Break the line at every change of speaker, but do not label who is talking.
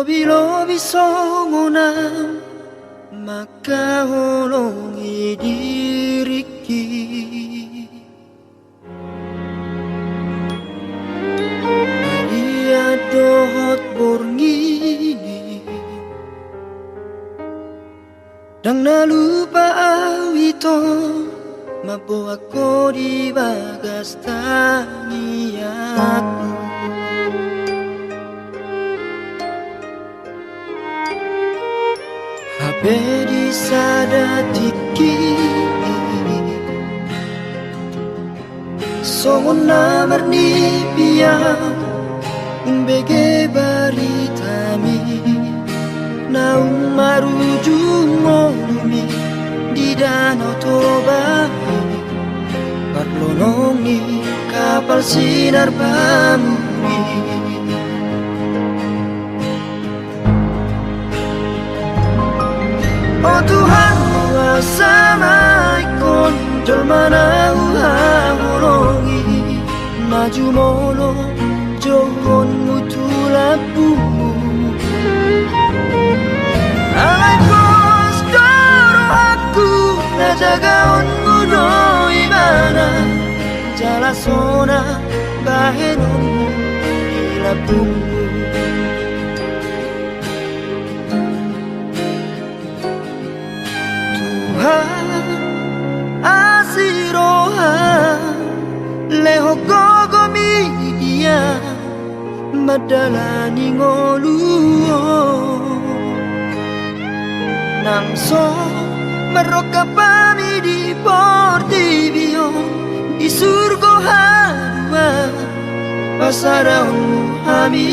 Lobi-lobi songonang makahulungi diriki. Maria dohot borngini dang nalupa awito mapo ako di bagas tangiatku. Bedi sada tiki songon namar ni piang umbege baritami naung marujung ngolumi di danau Toba parlonongi kapal sinar pamuri. Oh Tuhan kuasamai kon jolmana uhahulongi maju molo johon mutulapumu alai pos doro aku najaga onmu no imana jala sona bahenonmu ilapumu. Asiroha leho gogo midia madalani ngoluo nangso meroka pami di portibio di surgo hadua pasaramu hami